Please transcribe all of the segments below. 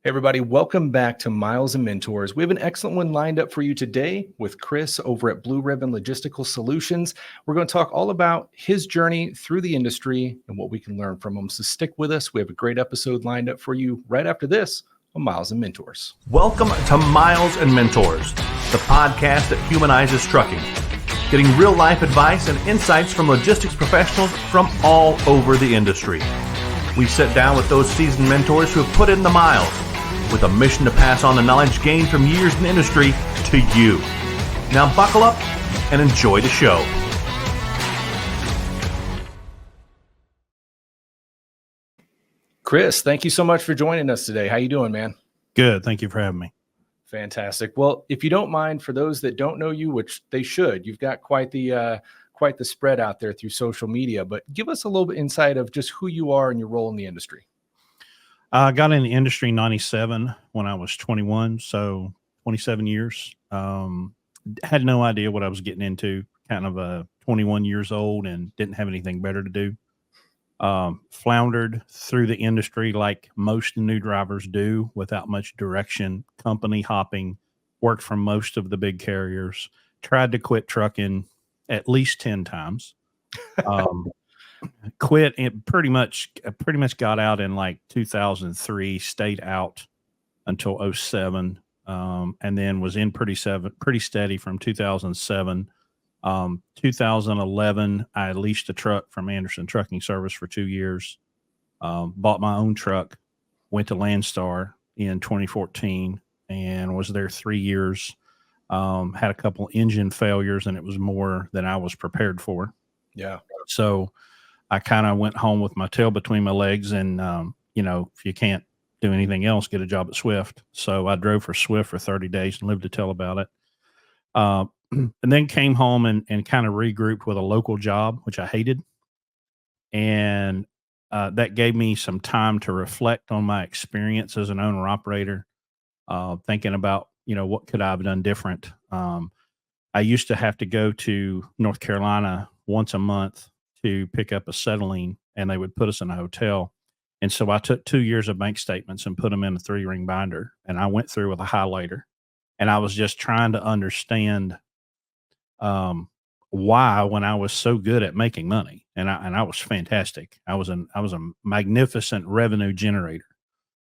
Hey everybody, welcome back to Miles and Mentors. We have an excellent one lined up for you today with Chris over at Blue Ribbon Logistical Solutions. We're going to talk all about his journey through the industry and what we can learn from him. So stick with us. We have a great episode lined up for you right after this on Miles and Mentors. Welcome to Miles and Mentors, the podcast that humanizes trucking, getting real life advice and insights from logistics professionals from all over the industry. We sit down with those seasoned mentors who have put in the miles, with a mission to pass on the knowledge gained from years in the industry to you. Now buckle up and enjoy the show. Chris, thank you so much for joining us today. How you doing, man? Good. Thank you for having me. Fantastic. Well, if you don't mind, for those that don't know you, which they should, you've got quite the spread out there through social media, but give us a little bit insight of just who you are and your role in the industry. I got in the industry in 97 when I was 21, so 27 years. Had no idea what I was getting into, kind of 21 years old and didn't have anything better to do. Floundered through the industry like most new drivers do, without much direction, company hopping, worked for most of the big carriers, tried to quit trucking at least 10 times. Quit and pretty much got out in like 2003, stayed out until 2007, and then was in pretty steady from 2007. 2011, I leased a truck from Anderson Trucking Service for 2 years, bought my own truck, went to Landstar in 2014 and was there 3 years. Had a couple engine failures and it was more than I was prepared for. Yeah. So I kind of went home with my tail between my legs and, if you can't do anything else, get a job at Swift. So I drove for Swift for 30 days and lived to tell about it. And then came home and kind of regrouped with a local job, which I hated. And that gave me some time to reflect on my experience as an owner operator, thinking about, what could I have done different? I used to have to go to North Carolina once a month to pick up acetylene, and they would put us in a hotel. And so I took 2 years of bank statements and put them in a 3-ring binder, and I went through with a highlighter. And I was just trying to understand why, when I was so good at making money, and I was fantastic. I was a magnificent revenue generator.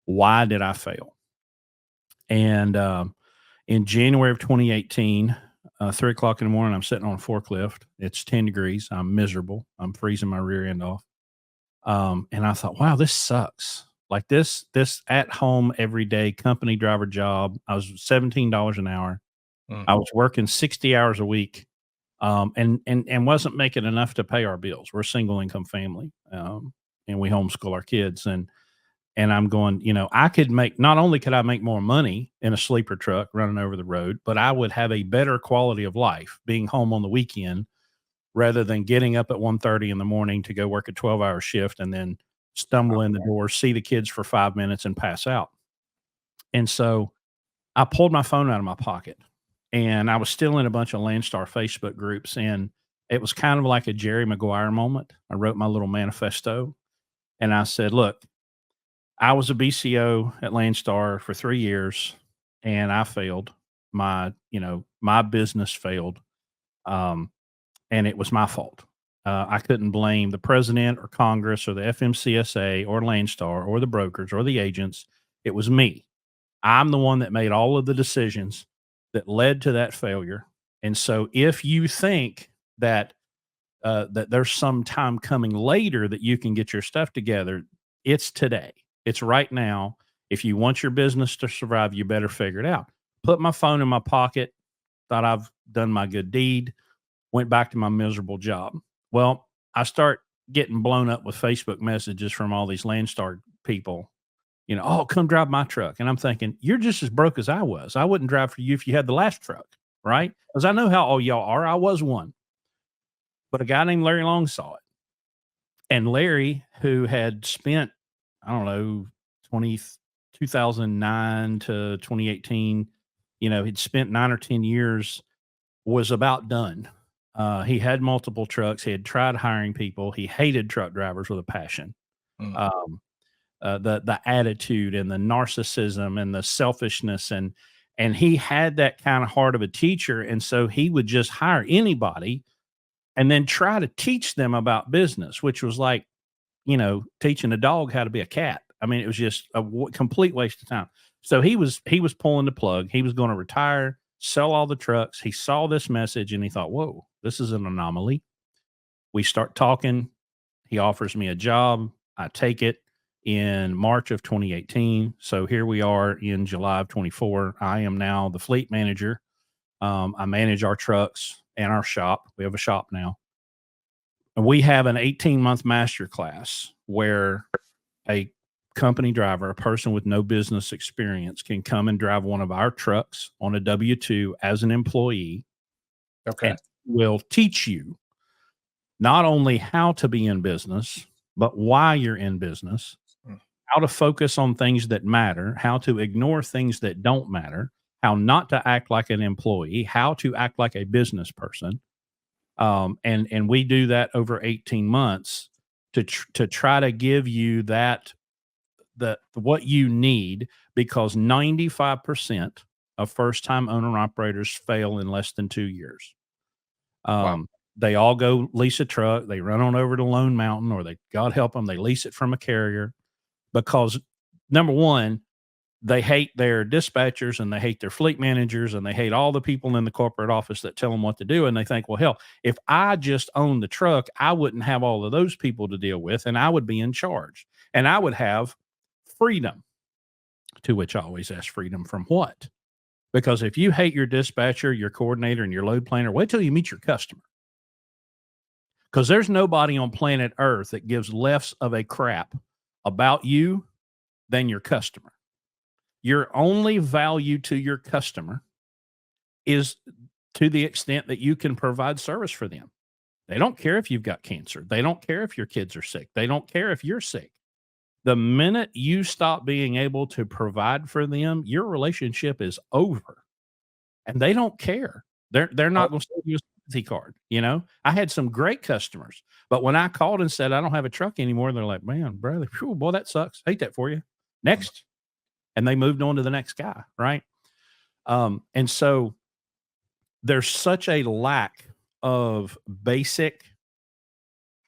Why did I fail? And in January of 2018, 3 o'clock in the morning, I'm sitting on a forklift. It's 10 degrees. I'm miserable. I'm freezing my rear end off. And I thought, wow, this sucks. Like this at home every day company driver job. I was $17 an hour. I was working 60 hours a week, and wasn't making enough to pay our bills. We're a single income family, and we homeschool our kids. And I'm going, I could not only could I make more money in a sleeper truck running over the road, but I would have a better quality of life being home on the weekend rather than getting up at 1:30 in the morning to go work a 12-hour shift and then stumble in the door, see the kids for 5 minutes and pass out. And so I pulled my phone out of my pocket, and I was still in a bunch of Landstar Facebook groups, and it was kind of like a Jerry Maguire moment. I wrote my little manifesto and I said, look, I was a BCO at Landstar for 3 years and I failed. My business failed. And it was my fault. I couldn't blame the president or Congress or the FMCSA or Landstar or the brokers or the agents. It was me. I'm the one that made all of the decisions that led to that failure. And so if you think that there's some time coming later that you can get your stuff together, it's today. It's right now. If you want your business to survive, you better figure it out. Put my phone in my pocket, thought I've done my good deed, went back to my miserable job. Well, I start getting blown up with Facebook messages from all these Landstar people, oh, come drive my truck. And I'm thinking, you're just as broke as I was. I wouldn't drive for you if you had the last truck, right? Because I know how all y'all are. I was one. But a guy named Larry Long saw it. And Larry, who had spent, 2009 to 2018, he'd spent 9 or 10 years, was about done. He had multiple trucks. He had tried hiring people. He hated truck drivers with a passion. the attitude and the narcissism and the selfishness, and he had that kind of heart of a teacher, and so he would just hire anybody and then try to teach them about business, which was like, teaching a dog how to be a cat. I mean, it was just a complete waste of time. So he was pulling the plug. He was going to retire, sell all the trucks. He saw this message and he thought, whoa, this is an anomaly. We start talking. He offers me a job. I take it in March of 2018. So here we are in July of 24. I am now the fleet manager. I manage our trucks and our shop. We have a shop now. And we have an 18-month master class where a company driver, a person with no business experience, can come and drive one of our trucks on a W-2 as an employee. Okay. And will teach you not only how to be in business, but why you're in business, how to focus on things that matter, how to ignore things that don't matter, how not to act like an employee, how to act like a business person. And we do that over 18 months to try to give you what you need, because 95% of first-time owner-operators fail in less than 2 years. Wow. They all go lease a truck. They run on over to Lone Mountain, or God help them, they lease it from a carrier, because number one, they hate their dispatchers and they hate their fleet managers and they hate all the people in the corporate office that tell them what to do. And they think, well, hell, if I just owned the truck, I wouldn't have all of those people to deal with, and I would be in charge and I would have freedom. To which I always ask, freedom from what? Because if you hate your dispatcher, your coordinator, and your load planner, wait till you meet your customer. Because there's nobody on planet Earth that gives less of a crap about you than your customer. Your only value to your customer is to the extent that you can provide service for them. They don't care if you've got cancer. They don't care if your kids are sick. They don't care if you're sick. The minute you stop being able to provide for them, your relationship is over, and they don't care. They're not going to send you a sympathy card. I had some great customers, but when I called and said, I don't have a truck anymore, they're like, man, brother, whew, boy, that sucks. Hate that for you. Next. And they moved on to the next guy. Right. And so there's such a lack of basic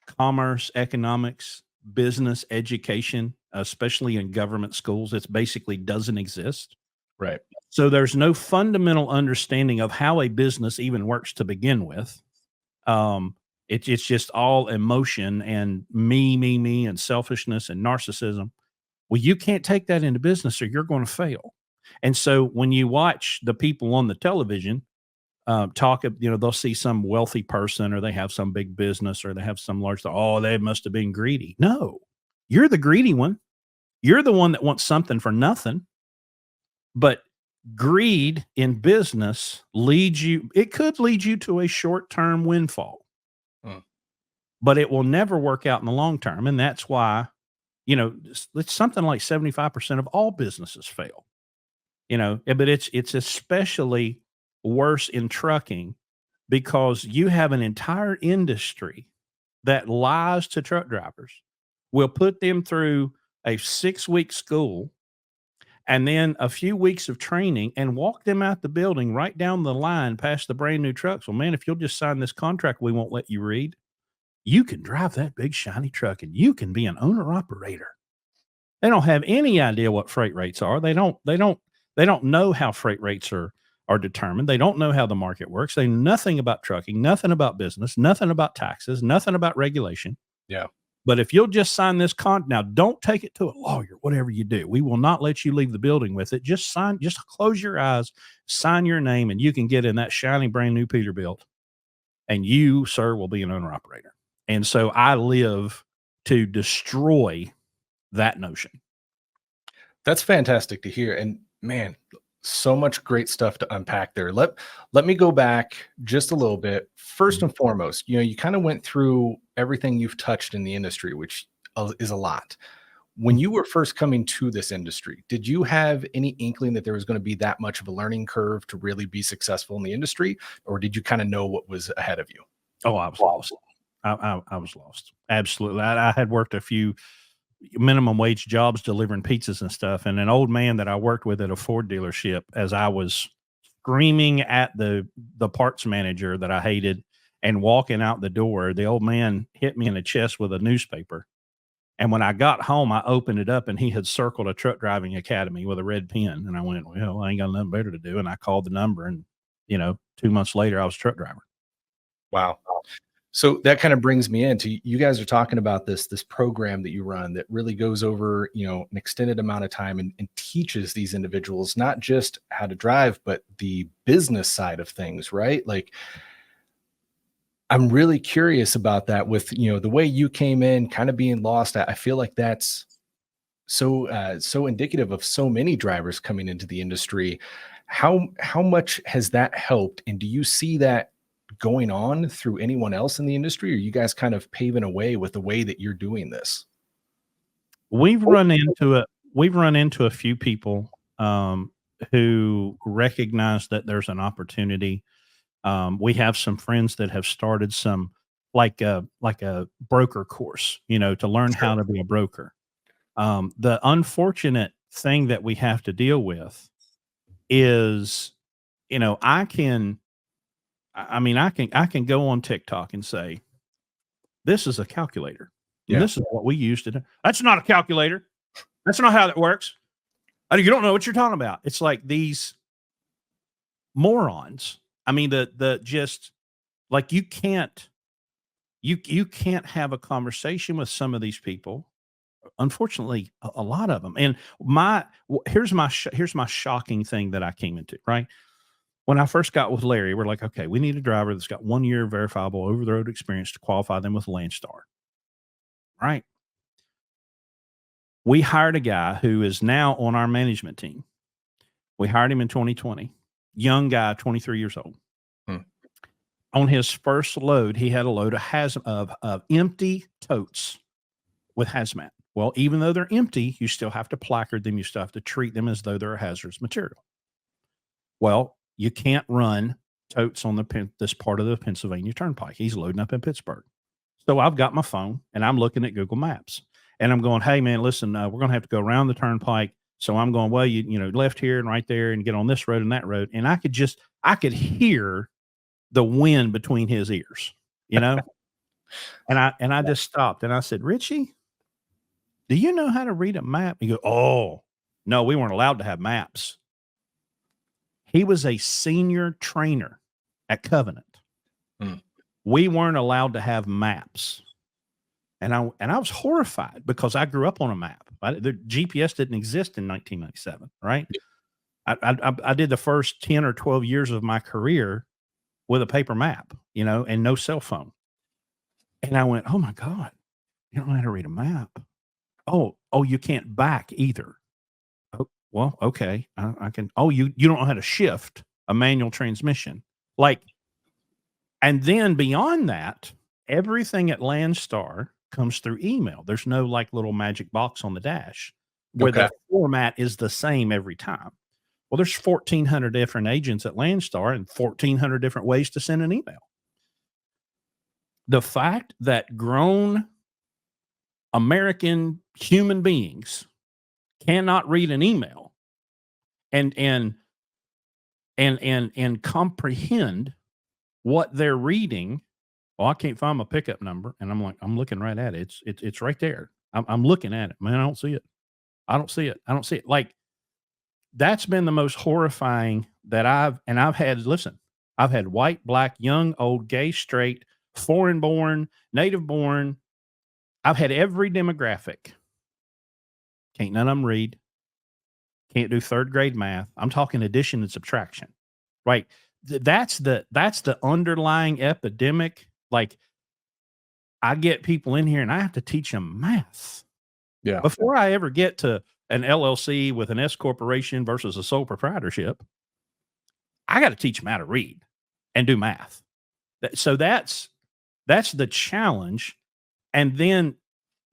commerce, economics, business education, especially in government schools. It basically doesn't exist. Right. So there's no fundamental understanding of how a business even works to begin with. It's just all emotion and me, and selfishness and narcissism. Well, you can't take that into business or you're going to fail. And so when you watch the people on the television talk, they'll see some wealthy person, or they have some big business, or they have some large, they must have been greedy. No, you're the greedy one. You're the one that wants something for nothing. But greed in business could lead you to a short-term windfall, but it will never work out in the long term. And that's why, it's something like 75% of all businesses fail, but it's especially worse in trucking, because you have an entire industry that lies to truck drivers, will put them through a 6-week school and then a few weeks of training and walk them out the building right down the line past the brand new trucks. Well, man, if you'll just sign this contract, we won't let you read. You can drive that big shiny truck and you can be an owner operator. They don't have any idea what freight rates are. They don't know how freight rates are determined. They don't know how the market works. They know nothing about trucking, nothing about business, nothing about taxes, nothing about regulation. Yeah. But if you'll just sign this now don't take it to a lawyer, whatever you do. We will not let you leave the building with it. Just close your eyes, sign your name, and you can get in that shiny brand new Peterbilt, and you, sir, will be an owner operator. And so I live to destroy that notion. That's fantastic to hear. And man, so much great stuff to unpack there. Let me go back just a little bit. First and foremost, you kind of went through everything you've touched in the industry, which is a lot. When you were first coming to this industry, did you have any inkling that there was going to be that much of a learning curve to really be successful in the industry? Or did you kind of know what was ahead of you? Oh, I was lost. I was lost. Absolutely. I had worked a few minimum wage jobs delivering pizzas and stuff. And an old man that I worked with at a Ford dealership, as I was screaming at the parts manager that I hated and walking out the door, the old man hit me in the chest with a newspaper. And when I got home, I opened it up and he had circled a truck driving academy with a red pen. And I went, well, I ain't got nothing better to do. And I called the number, and, 2 months later I was a truck driver. Wow. So that kind of brings me into, you guys are talking about this program that you run that really goes over, an extended amount of time and teaches these individuals, not just how to drive, but the business side of things, right? Like, I'm really curious about that with, the way you came in kind of being lost. I feel like that's so indicative of so many drivers coming into the industry. How much has that helped? And do you see that going on through anyone else in the industry? Or are you guys kind of paving a way with the way that you're doing this? We've run into a few people who recognize that there's an opportunity. We have some friends that have started some like a broker course, to learn how to be a broker. The unfortunate thing that we have to deal with is, I can go on TikTok and say, this is a calculator. Yeah. And this is what we used to do. That's not a calculator. That's not how that works. You don't know what you're talking about. It's like these morons. I mean, the just like, you can't have a conversation with some of these people. Unfortunately, a lot of them. And here's my shocking thing that I came into, right? When I first got with Larry, we're like, okay, we need a driver that's got 1 year verifiable over the road experience to qualify them with Landstar. Right. We hired a guy who is now on our management team. We hired him in 2020. Young guy, 23 years old. On his first load, he had a load of empty totes with hazmat. Well, even though they're empty, you still have to placard them. You still have to treat them as though they're a hazardous material. Well, you can't run totes on this part of the Pennsylvania Turnpike. He's loading up in Pittsburgh. So I've got my phone and I'm looking at Google Maps and I'm going, hey man, listen, we're going to have to go around the turnpike. So I'm going, well, you left here and right there and get on this road and that road. And I could hear the wind between his ears, and I just stopped and I said, Richie, do you know how to read a map? He goes, oh no, we weren't allowed to have maps. He was a senior trainer at Covenant. We weren't allowed to have maps. And I was horrified because I grew up on a map. The GPS didn't exist in 1997, right? I did the first 10 or 12 years of my career with a paper map, and no cell phone. And I went, oh my God, you don't know how to read a map. Oh, you can't back either. Oh, well, okay. I can. Oh, you don't know how to shift a manual transmission. And then beyond that, everything at Landstar comes through email. There's no little magic box on the dash where the format is the same every time. Well, there's 1,400 different agents at Landstar and 1,400 different ways to send an email. The fact that grown American human beings cannot read an email and comprehend what they're reading. Well, I can't find my pickup number. And I'm like, I'm looking right at it. It's right there. I'm looking at it, man. I don't see it. I don't see it. That's been the most horrifying that I've had white, black, young, old, gay, straight, foreign born, native born. I've had every demographic. Can't none of them read. Can't do third grade math. I'm talking addition and subtraction, right? That's the underlying epidemic. I get people in here and I have to teach them math. Yeah. Before I ever get to an LLC with an S corporation versus a sole proprietorship, I got to teach them how to read and do math. So that's the challenge. And then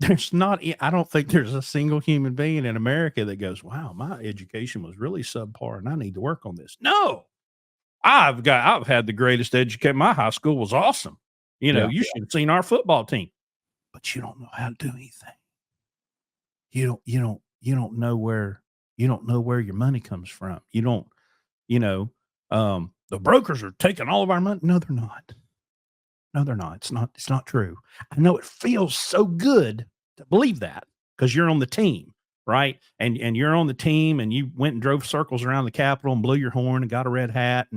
I don't think there's a single human being in America that goes, wow, my education was really subpar and I need to work on this. No, I've had the greatest education. My high school was awesome. You should have seen our football team, but you don't know how to do anything. you don't know where your money comes from. You don't, you know, the brokers are taking all of our money. No, they're not. No, they're not. It's not true. I know it feels so good to believe that because you're on the team, right? And you're on the team and you went and drove circles around the Capitol and blew your horn and got a red hat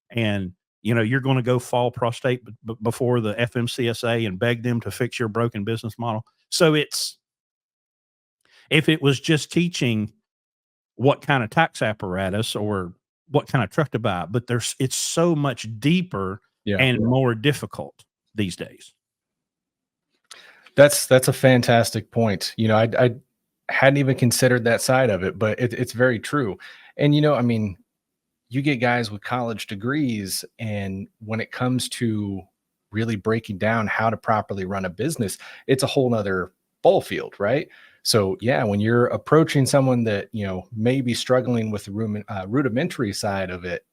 and you're going to go fall prostrate before the FMCSA and beg them to fix your broken business model. So if it was just teaching what kind of tax apparatus or what kind of truck to buy, but it's so much deeper and more difficult these days. That's a fantastic point. I hadn't even considered that side of it, but it's very true. And I mean, you get guys with college degrees, and when it comes to really breaking down how to properly run a business, it's a whole nother ball field, right? So yeah, when you're approaching someone that may be struggling with the rudimentary side of it,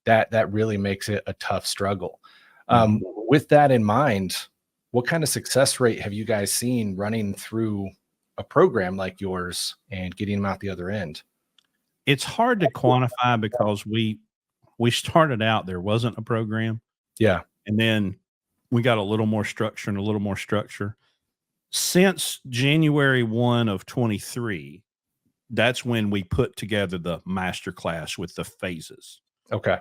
that really makes it a tough struggle. With that in mind, what kind of success rate have you guys seen running through a program like yours and getting them out the other end? It's hard to quantify because we started out, there wasn't a program. Yeah. And then we got a little more structure and a little more structure. Since January 1 of 23, that's when we put together the master class with the phases. Okay.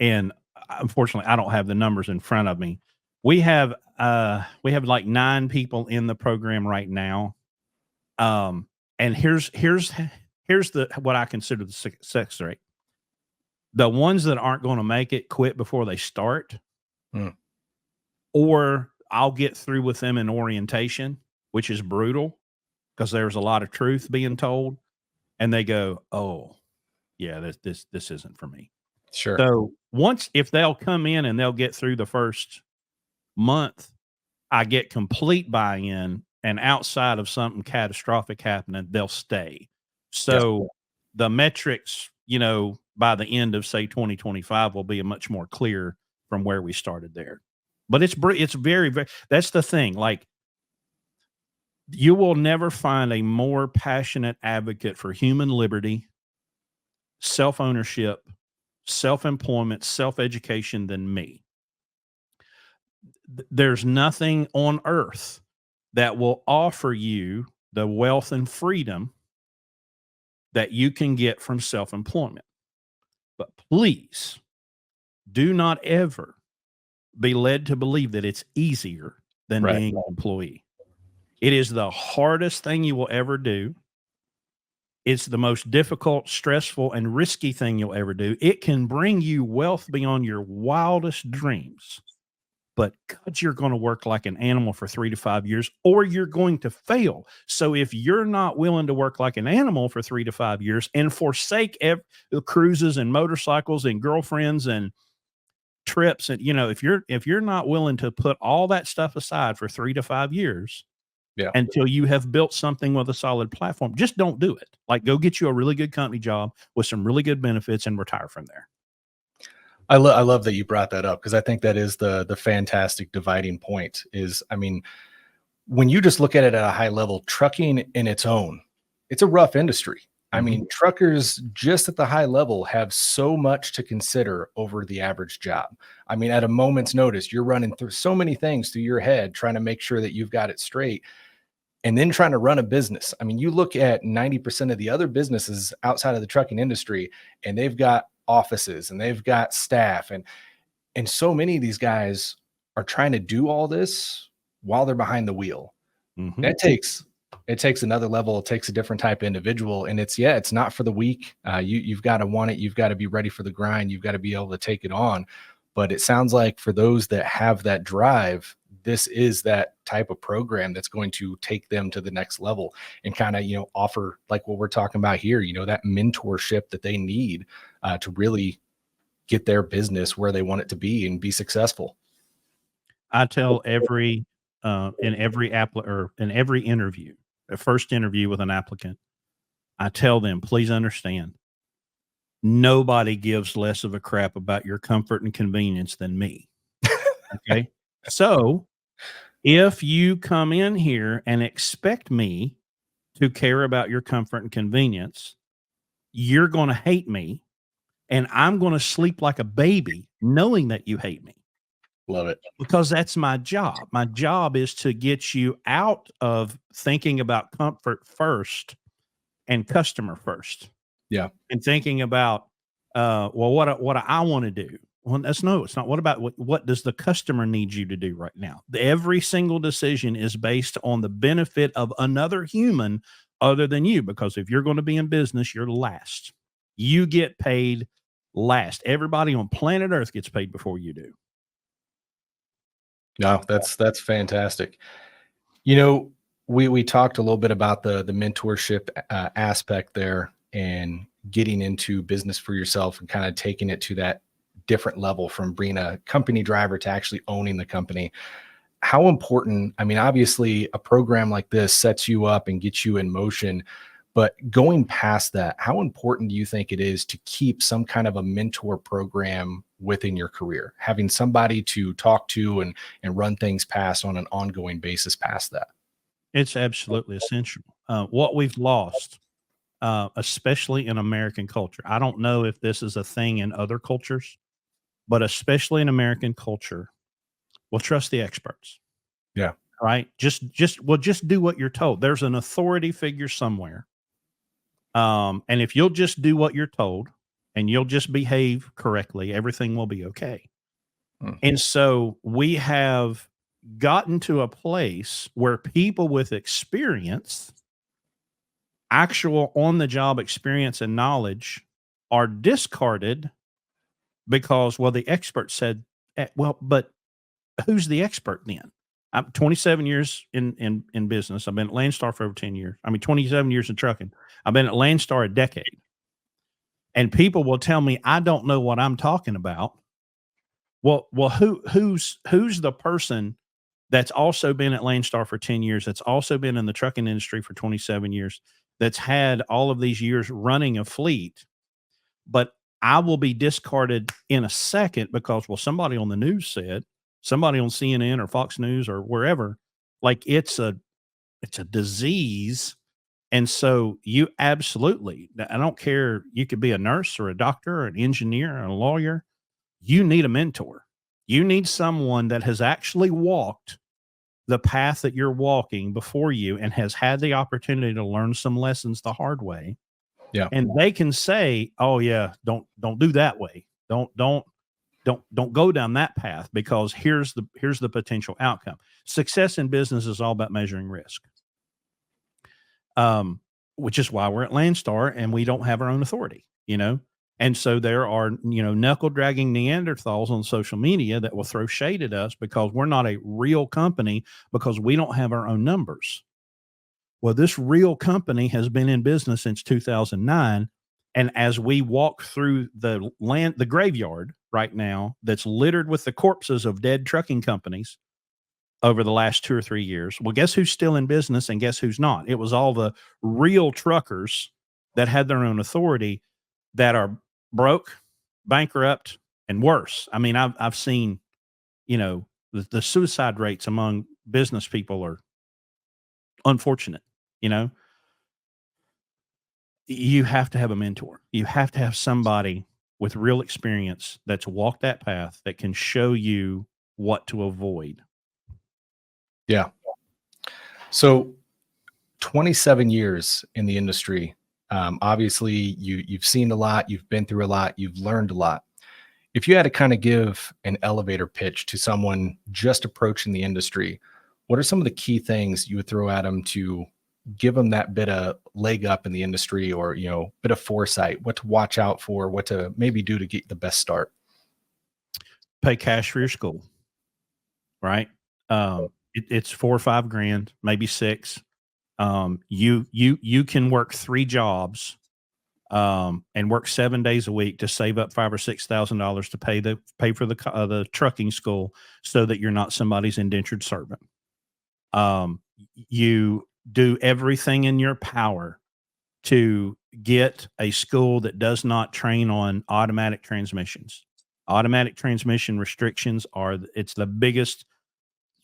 And unfortunately, I don't have the numbers in front of me. We have like 9 people in the program right now. And here's what I consider the success rate. The ones that aren't going to make it quit before they start, or I'll get through with them in orientation, which is brutal because there's a lot of truth being told, and they go, "Oh, yeah, this isn't for me." Sure. So if they'll come in and they'll get through the first month, I get complete buy-in, and outside of something catastrophic happening, they'll stay. So the metrics, by the end of say 2025 will be much more clear from where we started there. But it's very, very, that's the thing. Like, you will never find a more passionate advocate for human liberty, self-ownership, self-employment, self-education than me. There's nothing on earth that will offer you the wealth and freedom that you can get from self-employment. But please do not ever be led to believe that it's easier than being an employee. It is the hardest thing you will ever do. It's the most difficult, stressful, and risky thing you'll ever do. It can bring you wealth beyond your wildest dreams. But God, you're going to work like an animal for 3 to 5 years, or you're going to fail. So if you're not willing to work like an animal for 3 to 5 years and forsake cruises and motorcycles and girlfriends and trips, and if you're not willing to put all that stuff aside for 3 to 5 years, until you have built something with a solid platform, just don't do it. Like, go get you a really good company job with some really good benefits and retire from there. I love that you brought that up, because I think that is the fantastic dividing point. Is, I mean, when you just look at it at a high level, trucking in its own, it's a rough industry. I mean, truckers just at the high level have so much to consider over the average job. I mean, at a moment's notice, you're running through so many things through your head, trying to make sure that you've got it straight, and then trying to run a business. I mean, you look at 90% of the other businesses outside of the trucking industry, and they've got offices and they've got staff, and so many of these guys are trying to do all this while they're behind the wheel. It takes another level. It takes a different type of individual, and it's not for the weak. You've got to want it. You've got to be ready for the grind. You've got to be able to take it on. But it sounds like for those that have that drive, this is that type of program that's going to take them to the next level and kind of, offer, like what we're talking about here, that mentorship that they need to really get their business where they want it to be and be successful. I tell in every interview, the first interview with an applicant, I tell them, please understand, nobody gives less of a crap about your comfort and convenience than me. Okay. So if you come in here and expect me who care about your comfort and convenience, you're going to hate me, and I'm going to sleep like a baby knowing that you hate me. Love it. Because that's my job. My job is to get you out of thinking about comfort first and customer first. Yeah. And thinking about, what do I want to do? Well, it's not. What about what does the customer need you to do right now? Every single decision is based on the benefit of another human other than you, because if you're going to be in business, you're last. You get paid last. Everybody on planet Earth gets paid before you do. No, that's fantastic. You know, we talked a little bit about the mentorship aspect there, and getting into business for yourself and kind of taking it to that different level from being a company driver to actually owning the company. How important, I mean, obviously a program like this sets you up and gets you in motion, but going past that, how important do you think it is to keep some kind of a mentor program within your career, having somebody to talk to and run things past on an ongoing basis past that? It's absolutely essential. What we've lost, especially in American culture, I don't know if this is a thing in other cultures, but especially in American culture, we'll trust the experts. Yeah. Right. Just do what you're told. There's an authority figure somewhere. And if you'll just do what you're told and you'll just behave correctly, everything will be okay. And so we have gotten to a place where people with experience, actual on the job experience and knowledge, are discarded because, well, the expert said, well, but who's the expert then? I'm 27 years in business. I've been at Landstar for over 10 years. 27 years in trucking. I've been at Landstar a decade. And people will tell me, I don't know what I'm talking about. Well, who's the person that's also been at Landstar for 10 years, that's also been in the trucking industry for 27 years, that's had all of these years running a fleet, but I will be discarded in a second because, well, somebody on the news said, somebody on CNN or Fox News or wherever, like it's a disease. And so you absolutely, I don't care. You could be a nurse or a doctor or an engineer or a lawyer. You need a mentor. You need someone that has actually walked the path that you're walking before you and has had the opportunity to learn some lessons the hard way. Yeah. And they can say, oh yeah, don't do that way. Don't go down that path, because here's the potential outcome. Success in business is all about measuring risk. Which is why we're at Landstar and we don't have our own authority, And so there are, knuckle dragging Neanderthals on social media that will throw shade at us because we're not a real company because we don't have our own numbers. Well, this real company has been in business since 2009. And as we walk through the graveyard right now, that's littered with the corpses of dead trucking companies over the last 2 or 3 years. Well, guess who's still in business and guess who's not? It was all the real truckers that had their own authority that are broke, bankrupt, and worse. I've seen, the suicide rates among business people are unfortunate. You have to have a mentor. You have to have somebody with real experience that's walked that path that can show you what to avoid. Yeah. So 27 years in the industry. Obviously you've seen a lot, you've been through a lot, you've learned a lot. If you had to kind of give an elevator pitch to someone just approaching the industry, what are some of the key things you would throw at them to give them that bit of leg up in the industry, or, bit of foresight, what to watch out for, what to maybe do to get the best start? Pay cash for your school, right? It's $4 or $5 grand, maybe $6. You can work 3 jobs, and work 7 days a week to save up $5,000 or $6,000 to pay for the trucking school, so that you're not somebody's indentured servant. You do everything in your power to get a school that does not train on automatic transmissions. Automatic transmission restrictions it's the biggest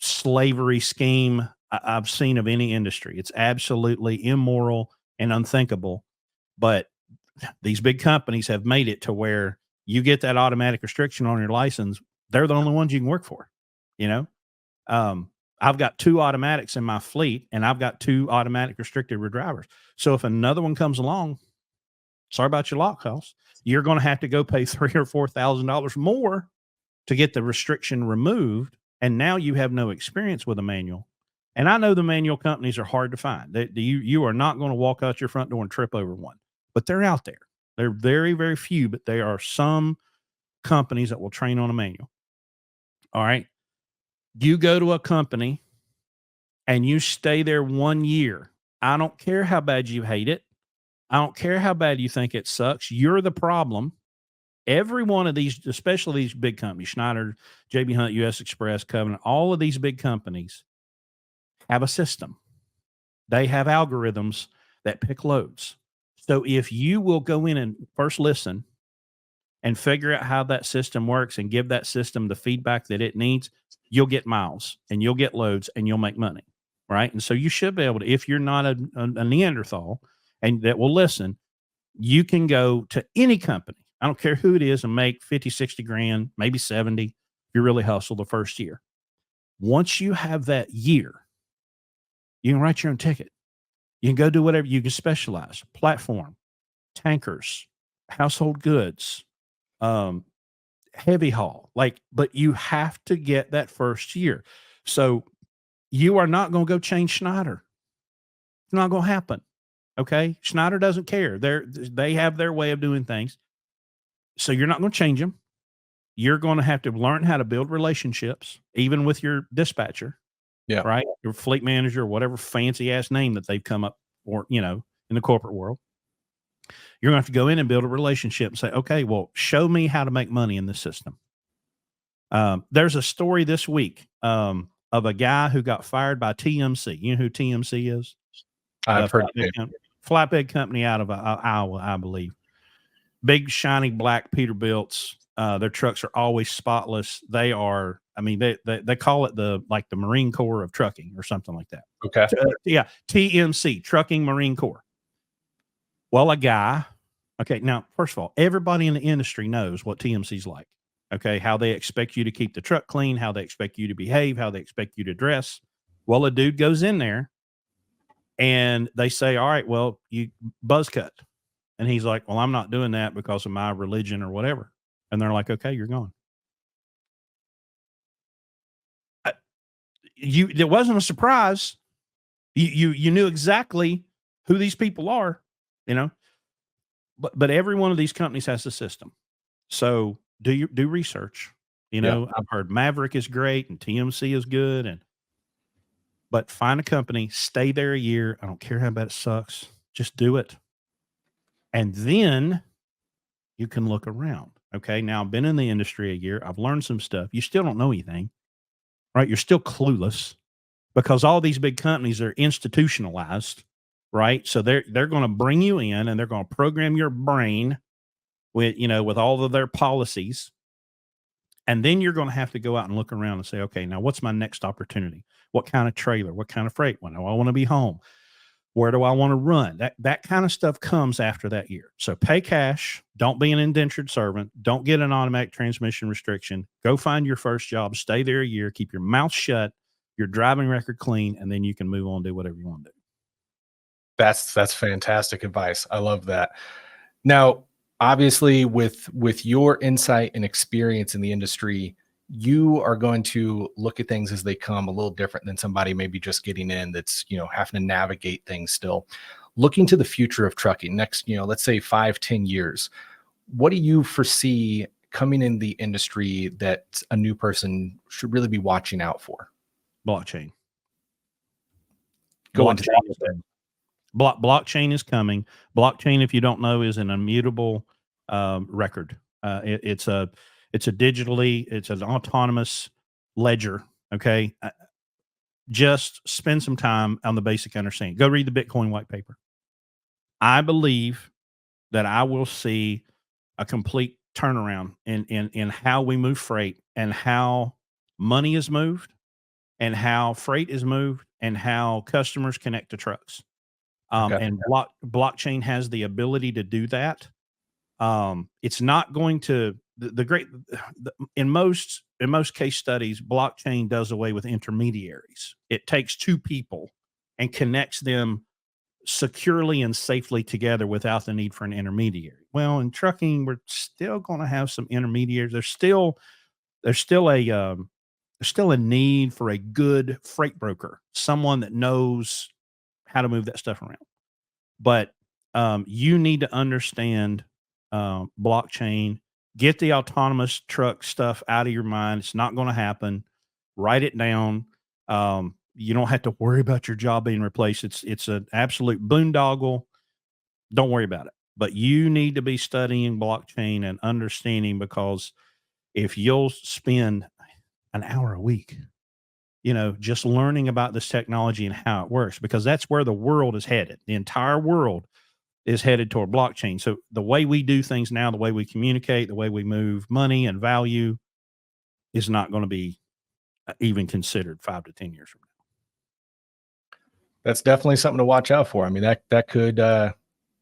slavery scheme I've seen of any industry. It's absolutely immoral and unthinkable. But these big companies have made it to where you get that automatic restriction on your license. They're the only ones you can work for. You know, I've got 2 automatics in my fleet, and I've got 2 automatic restricted drivers. So if another one comes along, sorry about your lot costs. You're going to have to go pay $3,000 or $4,000 more to get the restriction removed. And now you have no experience with a manual. And I know the manual companies are hard to find. You are not going to walk out your front door and trip over one, but they're out there. They're very, very few, but there are some companies that will train on a manual. All right. You go to a company and you stay there 1 year. I don't care how bad you hate it. I don't care how bad you think it sucks. You're the problem. Every one of these, especially these big companies, Schneider, JB Hunt, US Express, Covenant, all of these big companies have a system. They have algorithms that pick loads. So if you will go in and first listen and figure out how that system works and give that system the feedback that it needs, you'll get miles and you'll get loads and you'll make money, right? And so you should be able to, if you're not a Neanderthal and that will listen, you can go to any company, I don't care who it is, and make 50, 60 grand, maybe 70 if you really hustle the first year. Once you have that year, you can write your own ticket. You can go do whatever. You can specialize, platform, tankers, household goods, heavy haul, but you have to get that first year. So you are not going to go change Schneider. It's not going to happen. Okay. Schneider doesn't care. They have their way of doing things. So you're not going to change them. You're going to have to learn how to build relationships, even with your dispatcher. Yeah. Right. Your fleet manager, whatever fancy ass name that they've come up for, in the corporate world. You're going to have to go in and build a relationship and say, okay, well, show me how to make money in this system. There's a story this week of a guy who got fired by TMC. You know who TMC is? I've heard it. Flatbed company out of Iowa, I believe. Big, shiny, black Peterbilts. Their trucks are always spotless. They are, they call it the Marine Corps of trucking or something like that. Okay. Yeah. TMC, Trucking Marine Corps. Well, a guy, okay. Now, first of all, everybody in the industry knows what TMC's like. Okay. How they expect you to keep the truck clean, how they expect you to behave, how they expect you to dress. Well, a dude goes in there and they say, all right, well, you buzz cut. And he's like, well, I'm not doing that because of my religion or whatever. And they're like, okay, you're gone. It wasn't a surprise. You knew exactly who these people are, but every one of these companies has a system. So do research. I've heard Maverick is great and TMC is good. But find a company, stay there a year. I don't care how bad it sucks. Just do it. And then you can look around. Okay. Now I've been in the industry a year. I've learned some stuff. You still don't know anything, right? You're still clueless because all these big companies are institutionalized, right? So they're going to bring you in and they're going to program your brain with all of their policies. And then you're going to have to go out and look around and say, okay, now what's my next opportunity? What kind of trailer? What kind of freight? When do I want to be home? Where do I want to run? That kind of stuff comes after that year. So pay cash. Don't be an indentured servant. Don't get an automatic transmission restriction. Go find your first job. Stay there a year. Keep your mouth shut, your driving record clean, and then you can move on and do whatever you want to do. That's fantastic advice. I love that. Now, obviously, with your insight and experience in the industry, you are going to look at things as they come a little different than somebody maybe just getting in that's, having to navigate things still. Looking to the future of trucking next, let's say 5-10 years, what do you foresee coming in the industry that a new person should really be watching out for? Blockchain. Blockchain is coming. Blockchain, if you don't know, is an immutable record. It's an autonomous ledger. Okay. Just spend some time on the basic understanding. Go read the Bitcoin white paper. I believe that I will see a complete turnaround in how we move freight and how money is moved and how freight is moved and how customers connect to trucks. Okay. And blockchain has the ability to do that. It's not going to in most case studies, blockchain does away with intermediaries. It takes two people and connects them securely and safely together without the need for an intermediary. Well, in trucking, we're still going to have some intermediaries. There's still a need for a good freight broker, someone that knows how to move that stuff around. But you need to understand blockchain. Get the autonomous truck stuff out of your mind. It's not going to happen. Write it down. You don't have to worry about your job being replaced. It's an absolute boondoggle. Don't worry about it. But you need to be studying blockchain and understanding, because if you'll spend an hour a week, just learning about this technology and how it works, because that's where the world is headed. The entire world is headed toward blockchain. So the way we do things now, the way we communicate, the way we move money and value is not going to be even considered 5 to 10 years from now. That's definitely something to watch out for. I mean, that could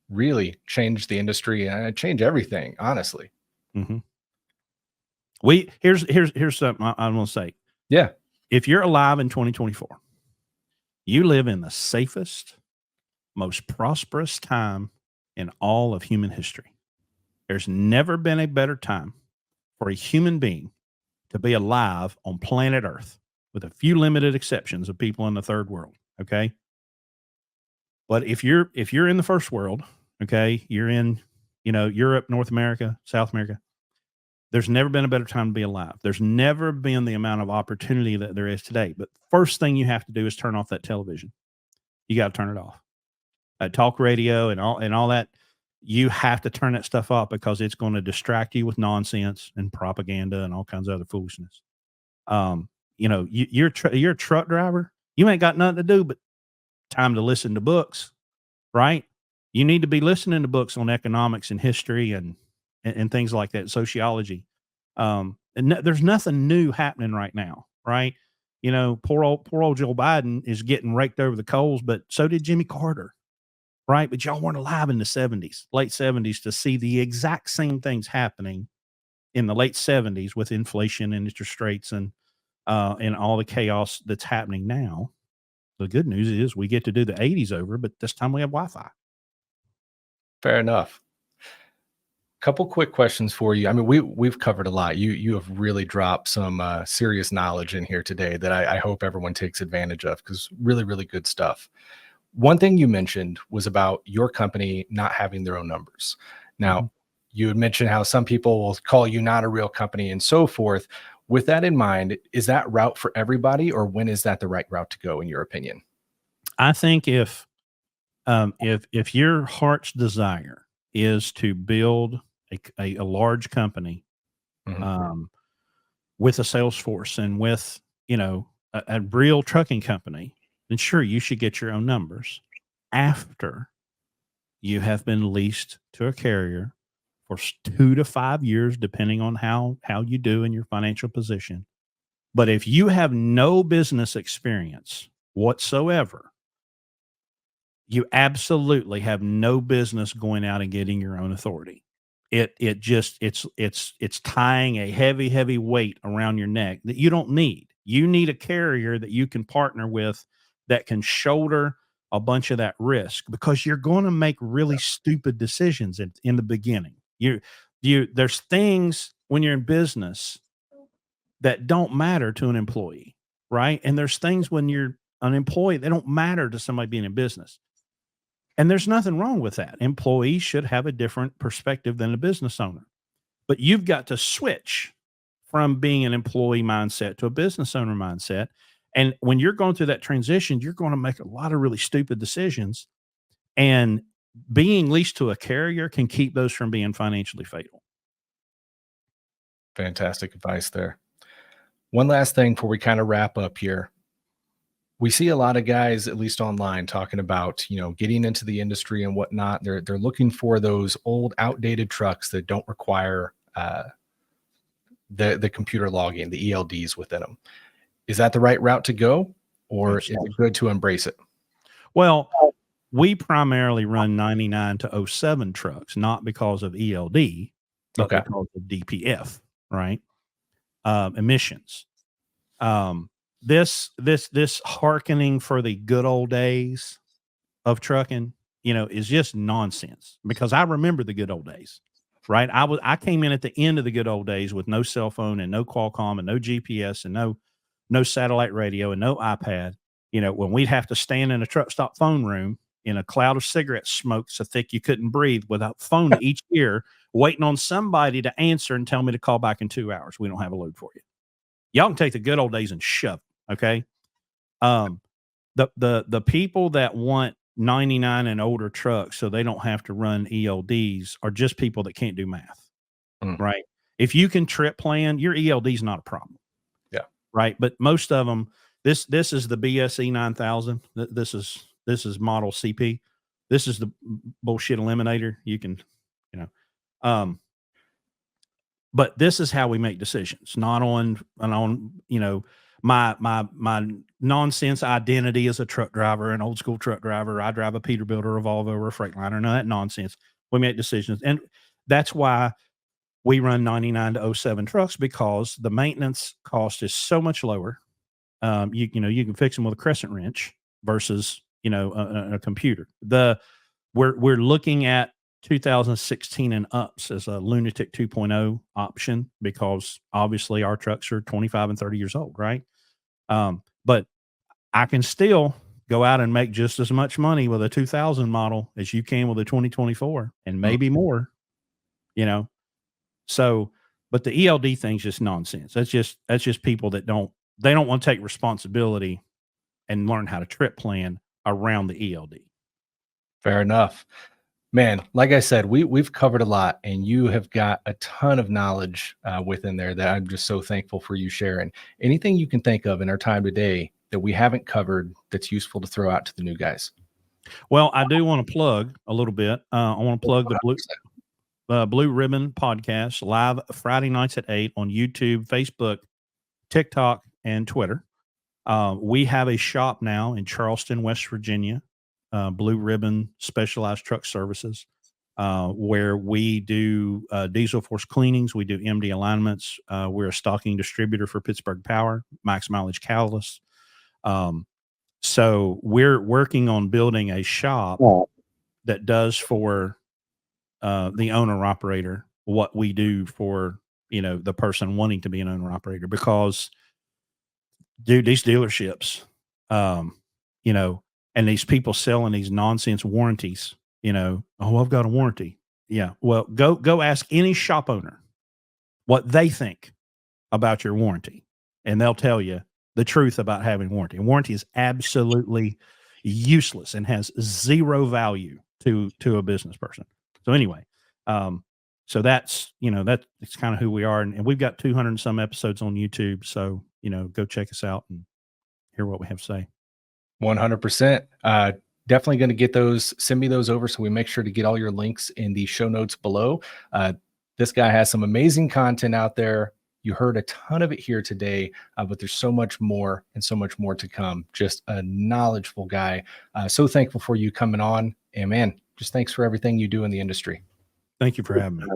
really change the industry and change everything, honestly. Mm-hmm. Here's something I'm going to say. Yeah. If you're alive in 2024, you live in the safest, most prosperous time in all of human history. There's never been a better time for a human being to be alive on planet Earth, with a few limited exceptions of people in the third world. Okay. But if you're in the first world, okay, you're in, Europe, North America, South America, there's never been a better time to be alive. There's never been the amount of opportunity that there is today. But first thing you have to do is turn off that television. You got to turn it off. Talk radio and all that. You have to turn that stuff off, because it's going to distract you with nonsense and propaganda and all kinds of other foolishness. You're a truck driver. You ain't got nothing to do but time to listen to books, right? You need to be listening to books on economics and history and things like that, sociology. There's nothing new happening right now, right? Poor old Joe Biden is getting raked over the coals, but so did Jimmy Carter, right? But y'all weren't alive in the late 70s, to see the exact same things happening in the late 70s with inflation and interest rates and all the chaos that's happening now. The good news is we get to do the 80s over, but this time we have Wi-Fi. Fair enough. Couple quick questions for you. I mean, we've covered a lot. You have really dropped some serious knowledge in here today that I hope everyone takes advantage of, because really, really good stuff. One thing you mentioned was about your company not having their own numbers. Now, you had mentioned how some people will call you not a real company and so forth. With that in mind, is that route for everybody, or when is that the right route to go, in your opinion? I think if your heart's desire is to build a large company, with a sales force and with, a real trucking company, then sure, you should get your own numbers after you have been leased to a carrier for 2 to 5 years, depending on how you do in your financial position. But if you have no business experience whatsoever, you absolutely have no business going out and getting your own authority. It's tying a heavy weight around your neck that you don't need. You need a carrier that you can partner with that can shoulder a bunch of that risk, because you're going to make really stupid decisions in the beginning. There's things when you're in business that don't matter to an employee, right? And there's things when you're an employee that don't matter to somebody being in business. And there's nothing wrong with that. Employees should have a different perspective than a business owner. But you've got to switch from being an employee mindset to a business owner mindset. And when you're going through that transition, you're going to make a lot of really stupid decisions. And being leased to a carrier can keep those from being financially fatal. Fantastic advice there. One last thing before we kind of wrap up here. We see a lot of guys, at least online, talking about, getting into the industry and whatnot. They're looking for those old, outdated trucks that don't require the computer logging, the ELDs within them. Is that the right route to go? or is it good to embrace it? Well, we primarily run 99 to 07 trucks, not because of ELD, but Okay. because of DPF, right? Emissions. This hearkening for the good old days of trucking, is just nonsense, because I remember the good old days, right? I came in at the end of the good old days with no cell phone and no Qualcomm and no GPS and no satellite radio and no iPad, when we'd have to stand in a truck stop phone room in a cloud of cigarette smoke so thick you couldn't breathe, without phone to each ear, waiting on somebody to answer and tell me to call back in 2 hours. We don't have a load for you. Y'all can take the good old days and shove it, okay? The people that want 99 and older trucks so they don't have to run ELDs are just people that can't do math, right? If you can trip plan, your ELD is not a problem. Yeah. Right. But most of them, this is the BSE 9000. This is model CP. This is the bullshit eliminator. You can, but this is how we make decisions, not on my nonsense identity as a truck driver, an old school truck driver. I drive a Peterbilt or a Volvo or a Freightliner. None of that nonsense. We make decisions. And that's why we run 99 to 07 trucks, because the maintenance cost is so much lower. You can fix them with a crescent wrench versus, a computer. We're looking at 2016 and ups as a Lunatic 2.0 option, because obviously our trucks are 25 and 30 years old, right? But I can still go out and make just as much money with a 2000 model as you can with a 2024, and maybe more, So, but the ELD thing's just nonsense. That's just people that don't want to take responsibility and learn how to trip plan around the ELD. Fair enough. Man, like I said, we've covered a lot, and you have got a ton of knowledge within there that I'm just so thankful for you sharing. Anything you can think of in our time today that we haven't covered that's useful to throw out to the new guys? Well, I do want to plug a little bit. I want to plug the Blue Ribbon podcast, live Friday nights at 8 on YouTube, Facebook, TikTok, and Twitter. We have a shop now in Charleston, West Virginia, Blue Ribbon Specialized Truck Services, where we do diesel force cleanings. We do MD alignments. We're a stocking distributor for Pittsburgh Power, max mileage catalyst. So we're working on building a shop that does for the owner operator what we do for, the person wanting to be an owner operator, because dude, these dealerships, and these people selling these nonsense warranties, oh, I've got a warranty. Yeah. Well, go ask any shop owner what they think about your warranty, and they'll tell you the truth about having warranty. And warranty is absolutely useless and has zero value to a business person. So anyway, so that's, it's kind of who we are. And we've got 200 and some episodes on YouTube. So, go check us out and hear what we have to say. 100%. Definitely going to get those, send me those over, so we make sure to get all your links in the show notes below. This guy has some amazing content out there. You heard a ton of it here today, but there's so much more and so much more to come. Just a knowledgeable guy. So thankful for you coming on. And man, just thanks for everything you do in the industry. Thank you for having me.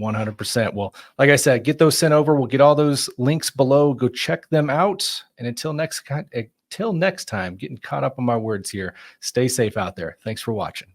100%. Well, like I said, get those sent over. We'll get all those links below. Go check them out. And until next time, getting caught up on my words here, stay safe out there. Thanks for watching.